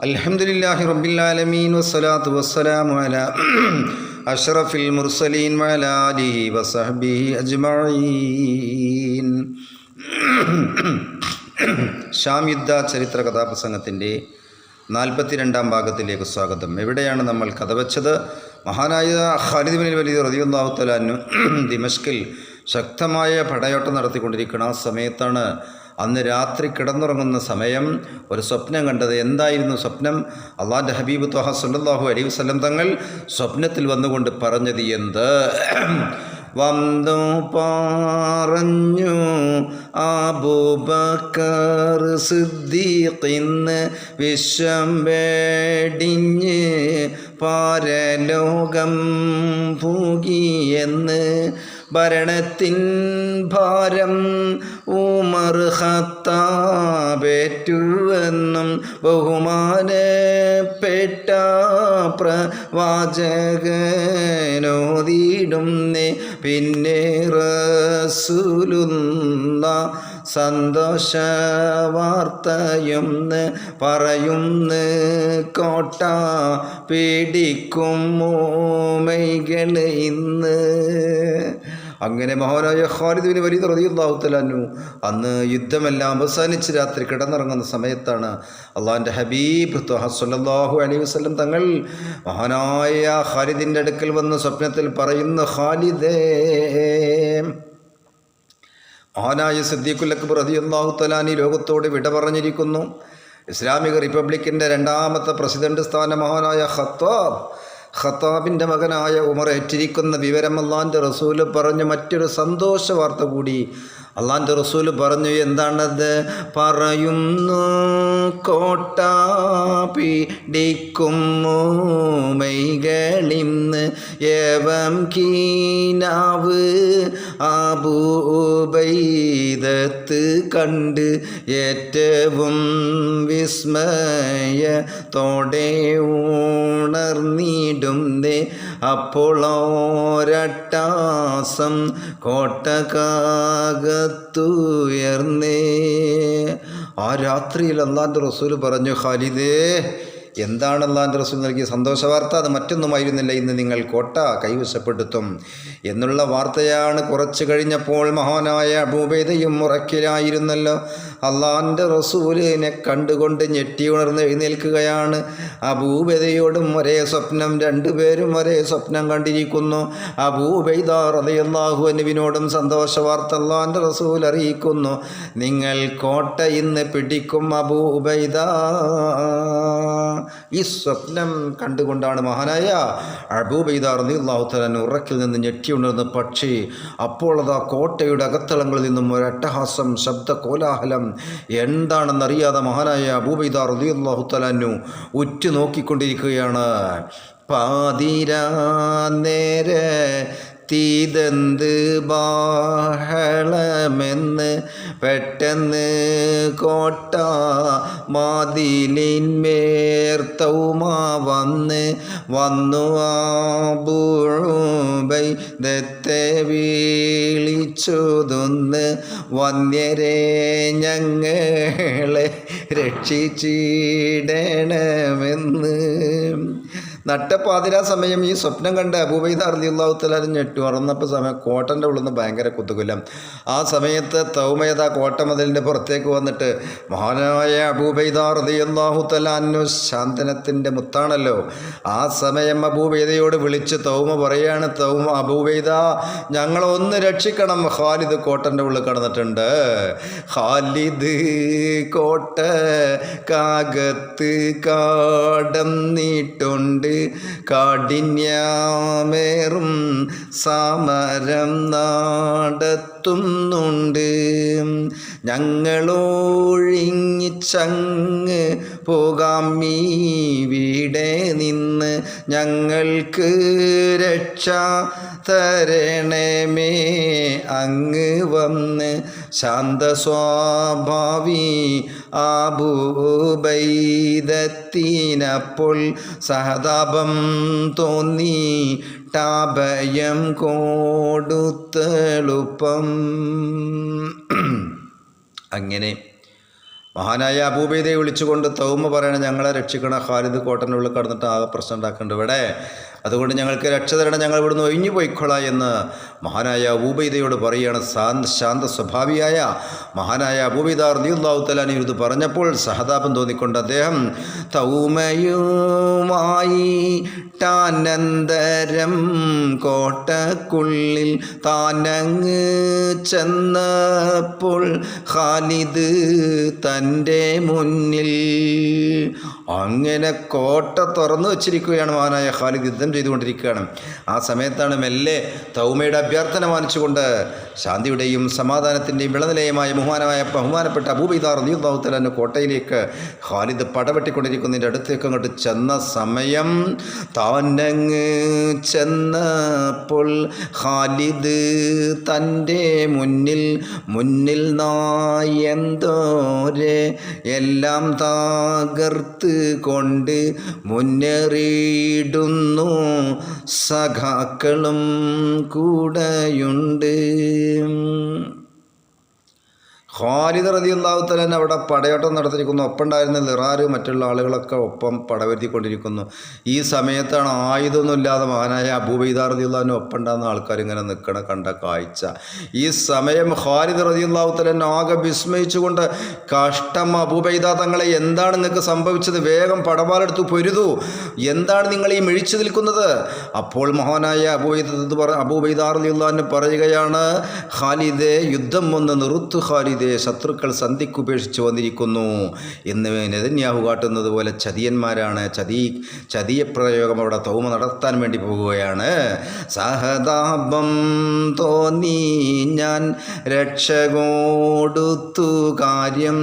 അൽഹംദുലില്ലാഹി റബ്ബിൽ ആലമീൻ വസ്സലാത്തു വസ്സലാമു അലാ അഷ്റഫിൽ മുർസലീൻ വഅലാ ആലിഹി വസഹ്ബിഹി അജ്മഈൻ. ഷാം യുദ്ധ ചരിത്ര കഥാപ്രസംഗത്തിൻ്റെ 42-ാം ഭാഗത്തിലേക്ക് സ്വാഗതം. എവിടെയാണ് നമ്മൾ കഥ വച്ചത്? മഹാനായ ഖാലിദ് ബിൻ വലീദ് റളിയല്ലാഹു തആല അൻഹു ദിമഷ്കിൽ ശക്തമായ പടയോട്ടം നടത്തിക്കൊണ്ടിരിക്കുന്ന ആ സമയത്താണ് അന്ന് രാത്രി കിടന്നുറങ്ങുന്ന സമയം ഒരു സ്വപ്നം കണ്ടത്. എന്തായിരുന്നു സ്വപ്നം? അള്ളാഹുവിൻ്റെ ഹബീബ് ത്വഹ സ്വല്ലല്ലാഹു അലൈഹി വസല്ലം തങ്ങൾ സ്വപ്നത്തിൽ വന്നുകൊണ്ട് പറഞ്ഞത് എന്ത്? വന്നു പറഞ്ഞു അബൂബക്കർ സിദ്ദീഖിന്ന് വിശ്വം വേടിഞ്ഞ് പരലോകം പൂകിയെന്ന്. ഭരണത്തിൻ ഭാരം ഉമർ ഖത്താബേറ്റുവെന്നും ബഹുമാനപ്പെട്ട പ്രവാചകനോദിടുന്നേ. പിന്നെ റസൂലുള്ള സന്തോഷ വാർത്തയെന്ന് പറയുന്നു. കോട്ട പിടിക്കും മോമൈകൾ ഇന്ന്. അങ്ങനെ മഹാനായ ഖാലിദ് ബിൻ വലീദ് റളിയല്ലാഹു തആല അൻഹു അന്ന് യുദ്ധമെല്ലാം അവസാനിച്ച് രാത്രി കിടന്നിറങ്ങുന്ന സമയത്താണ് അള്ളാഹുവിൻ്റെ ഹബീബ് ത്വഹ സ്വല്ലല്ലാഹു അലൈഹി വസല്ലം തങ്ങൾ മഹാനായ ഖാലിദിൻ്റെ അടുക്കൽ വന്ന് സ്വപ്നത്തിൽ പറയുന്നു, ഖാലിദേ, മഹാനായ സിദ്ദീഖുൽ അക്ബർ റളിയല്ലാഹു തആല അൻഹു ലോകത്തോട് വിട പറഞ്ഞിരിക്കുന്നു. ഇസ്ലാമിക റിപ്പബ്ലിക്കിൻ്റെ 2ാമത്തെ പ്രസിഡന്റ് സ്ഥാനം മഹാനായ ഖത്താബിൻ്റെ മകനായ ഉമർ ഏറ്റിരിക്കുന്ന വിവരം അള്ളാഹിൻ്റെ റസൂല് പറഞ്ഞു. മറ്റൊരു സന്തോഷ വാർത്ത കൂടി അള്ളാഹിൻ്റെ റസൂല് പറഞ്ഞു. എന്താണത്? പറയുന്നു, കോട്ട പിടിക്കും മൂമൈകളിന്ന്. ഏവം കീനാവ് അബൂബൈദത്ത് കണ്ട് ഏറ്റവും വിസ്മയത്തോടെ ഉണർന്നിടുന്നേ. അപ്പോളോരട്ടാസം കോട്ടകാകത്തുയർന്നേ. ആ രാത്രിയിൽ അള്ളാഹിൻ്റെ റസൂൽ പറഞ്ഞു, ഖാലിദേ, എന്താണ് അള്ളാഹിൻ്റെ റസൂൽ നൽകിയ സന്തോഷ വാർത്ത? അത് മറ്റൊന്നുമായിരുന്നില്ല, ഇന്ന് നിങ്ങൾ കോട്ട കൈവശപ്പെടുത്തും എന്നുള്ള വാർത്തയാണ്. കുറച്ച് കഴിഞ്ഞപ്പോൾ മഹാനായ അബൂബൈദയും ഉറക്കിലായിരുന്നല്ലോ. അള്ളാഹിൻ്റെ റസൂലിനെ കണ്ടുകൊണ്ട് ഞെട്ടി ഉണർന്ന് എഴുന്നേൽക്കുകയാണ്. അബൂബൈദയോടും ഒരേ സ്വപ്നം, രണ്ടുപേരും ഒരേ സ്വപ്നം കണ്ടിരിക്കുന്നു. അബൂബൈദ റളിയല്ലാഹു അൻഹുവിനോടും സന്തോഷ വാർത്ത അള്ളാഹിൻ്റെ റസൂൽ അറിയിക്കുന്നു, നിങ്ങൾ കോട്ട ഇന്ന് പിടിക്കും അബൂബൈദ. ഈ സ്വപ്നം കണ്ടുകൊണ്ടാണ് മഹാനായ അബൂബൈദ റളിയല്ലാഹു തആല ഉറക്കിൽ നിന്ന് ഞെട്ടിയുണർന്ന്. പക്ഷേ അപ്പോൾ അതാ കോട്ടയുടെ അകത്തളങ്ങളിൽ നിന്നും ഒരു അട്ടഹാസം, ശബ്ദ കോലാഹലം. എന്താണെന്നറിയാതെ മഹാനായ അബൂബൈദ റളിയല്ലാഹു തആല ഉറ്റു നോക്കിക്കൊണ്ടിരിക്കുകയാണ്. പാതിരാ നേരെ തീതന്ത് ബാഹളമെന്ന് പെട്ടെന്ന് കോട്ട മാതിലിന്മേർത്തൗമ വന്നു അബൂബൈദത്തെ വിളിച്ചൊതുന്ന്. വന്യരെ, ഞങ്ങളെ രക്ഷിച്ചിടണമെന്ന്. നട്ടപ്പാതിരാ സമയം ഈ സ്വപ്നം കണ്ട് അബൂബൈദ റളിയല്ലാഹു തആല ഞെട്ടു. ഉറന്നപ്പോൾ സമയം കോട്ടൻ്റെ ഉള്ളിൽ നിന്ന് ഭയങ്കര കുതുകുലം. ആ സമയത്ത് തൗമയത കോട്ടമതിലിൻ്റെ പുറത്തേക്ക് വന്നിട്ട് മഹാനായ അബൂബൈദ റളിയല്ലാഹു തആല ശാന്തനത്തിൻ്റെ മുത്താണല്ലോ. ആ സമയം അബൂബൈദയോട് വിളിച്ച് തൗമ പറയാണ്, തൗമ, അബൂബൈദ, ഞങ്ങളൊന്ന് രക്ഷിക്കണം, ഖാലിദ് കോട്ടൻ്റെ ഉള്ളിൽ കടന്നിട്ടുണ്ട്. ഖാലിദ് കോട്ട കാകത്ത് കാടന്നിട്ടുണ്ട്. കാഠിന്യമേറും സമരം നടത്തുന്നുണ്ട്. ഞങ്ങളൊഴിഞ്ഞിച്ചങ്ങ് പോകാം ഇവിടെ നിന്ന്. ഞങ്ങൾക്ക് രക്ഷ തരണമേ അങ്ങ് വന്ന്. ശാന്ത സ്വഭാവി അബൂബൈദത്തിനപ്പോൾ സഹതാപം തോന്നി. ടാഭയം കൊടുത്തെളുപ്പം. അങ്ങനെ മഹാനായ അബൂബൈദയെ വിളിച്ചുകൊണ്ട് തൗമ പറയണം, ഞങ്ങളെ രക്ഷിക്കണം, ഖാലിദ് കോട്ടനുള്ളിൽ കടന്നിട്ട് ആകെ പ്രശ്നം ഉണ്ടാക്കുന്നുണ്ട് ഇവിടെ, അതുകൊണ്ട് ഞങ്ങൾക്ക് രക്ഷ തരണം, ഞങ്ങൾ ഇവിടുന്ന് ഒഴിഞ്ഞു പോയിക്കൊള്ളാം എന്ന് മഹാനായ അബൂബൈദയോട് പറയുകയാണ്. ശാന്ത സ്വഭാവിയായ മഹാനായ അബൂബൈദ റളിയല്ലാഹു തആല അൻഹു ഇത് പറഞ്ഞപ്പോൾ സഹതാപം തോന്നിക്കൊണ്ട് അദ്ദേഹം തൗമയുമായി ാനന്തരം കോട്ടക്കുള്ളിൽ താനങ്ങ് ചെന്നപ്പോൾ ഖാലിദ് തൻ്റെ മുന്നിൽ. അങ്ങനെ കോട്ട തുറന്നു വച്ചിരിക്കുകയാണ് മഹാനായ ഖാലിദ്, യുദ്ധം ചെയ്തുകൊണ്ടിരിക്കുകയാണ്. ആ സമയത്താണ് മെല്ലെ തൗമയുടെ അഭ്യർത്ഥന മാനിച്ചുകൊണ്ട് ശാന്തിയുടെയും സമാധാനത്തിൻ്റെയും വിളനിലയമായ ബഹുമാനപ്പെട്ട അബൂബൈദ റളിയല്ലാഹു തആല അൻഹു കോട്ടയിലേക്ക് ഖാലിദ് പടവെട്ടിക്കൊണ്ടിരിക്കുന്നതിൻ്റെ അടുത്തേക്ക് അങ്ങോട്ട് ചെന്ന സമയം താനങ്ങ് ചെന്നപ്പോൾ ഖാലിദ് തൻ്റെ മുന്നിൽ നായെന്തോരെ എല്ലാം തകർത്ത് കൊണ്ട് മുന്നേറിയിടുന്നു, സഖാക്കളും കൂടെയുണ്ട്. ഖാലിദ് റളിയല്ലാഹു തആല അവിടെ പടയോട്ടം നടത്തിയിരിക്കുന്നു. ഒപ്പം ഉണ്ടായിരുന്ന ലിറാറ് മറ്റുള്ള ആളുകളൊക്കെ ഒപ്പം പടവരുത്തിക്കൊണ്ടിരിക്കുന്നു. ഈ സമയത്താണ് ആയുധമൊന്നുമില്ലാതെ മഹാനായ അബൂബൈദ റളിയല്ലാഹു അൻഹു ഒപ്പം ഉണ്ടാകുന്ന ആൾക്കാർ ഇങ്ങനെ നിൽക്കണ കണ്ട കാഴ്ച. ഈ സമയം ഖാലിദ് റളിയല്ലാഹു തആല ആകെ വിസ്മയിച്ചുകൊണ്ട്, കഷ്ടം അബൂബൈദ തങ്ങളെ, എന്താണ് നിങ്ങൾക്ക് സംഭവിച്ചത്? വേഗം പടവാളെടുത്ത് പൊരുതൂ, എന്താണ് നിങ്ങൾ ഈ മിഴിച്ചു നിൽക്കുന്നത്? അപ്പോൾ മഹാനായ അബൂബൈദ റളിയല്ലാഹു അൻഹു പറയുകയാണ്, ഖാലിദേ, യുദ്ധം ഒന്ന് നിറുത്തു ഖാലിദേ, ശത്രുക്കൾ സന്ധിക്ക് ഉപേക്ഷിച്ച് വന്നിരിക്കുന്നു എന്ന് നെതന്യാഹു കാട്ടുന്നത് പോലെ ചതിയന്മാരാണ്. ചതിയപ്രയോഗം അവിടെ തൗമ നടത്താൻ വേണ്ടി പോകുകയാണ്. സഹതാപം തോന്നി ഞാൻ രക്ഷകോടുത്തു കാര്യം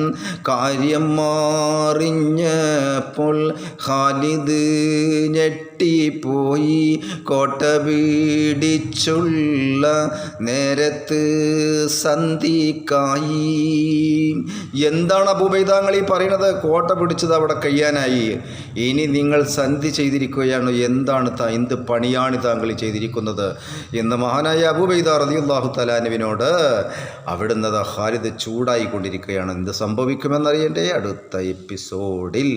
മാറിഞ്ഞപ്പോൾ ഖാലിദ് ഞെട്ടിപ്പോയി. കോട്ട പിടിച്ചുള്ള നേരത്ത് സന്ധിക്കായി. എന്താണ് അബൂബൈദാങ്ങൾ ഈ പറയുന്നത്? കോട്ട പിടിച്ചത് അവിടെ കഴിയാനായി, ഇനി നിങ്ങൾ സന്ധി ചെയ്തിരിക്കുകയാണ്, എന്ത് പണിയാണ് താങ്കൾ ചെയ്തിരിക്കുന്നത് എന്ന് മഹാനായ അബൂബൈദ റളിയല്ലാഹു തആല അൻഹുവിനോട് അവിടുന്ന് ഖാലിദ് ചൂടായിക്കൊണ്ടിരിക്കുകയാണ്. എന്ത് സംഭവിക്കുമെന്നറിയണ്ടേ അടുത്ത എപ്പിസോഡിൽ.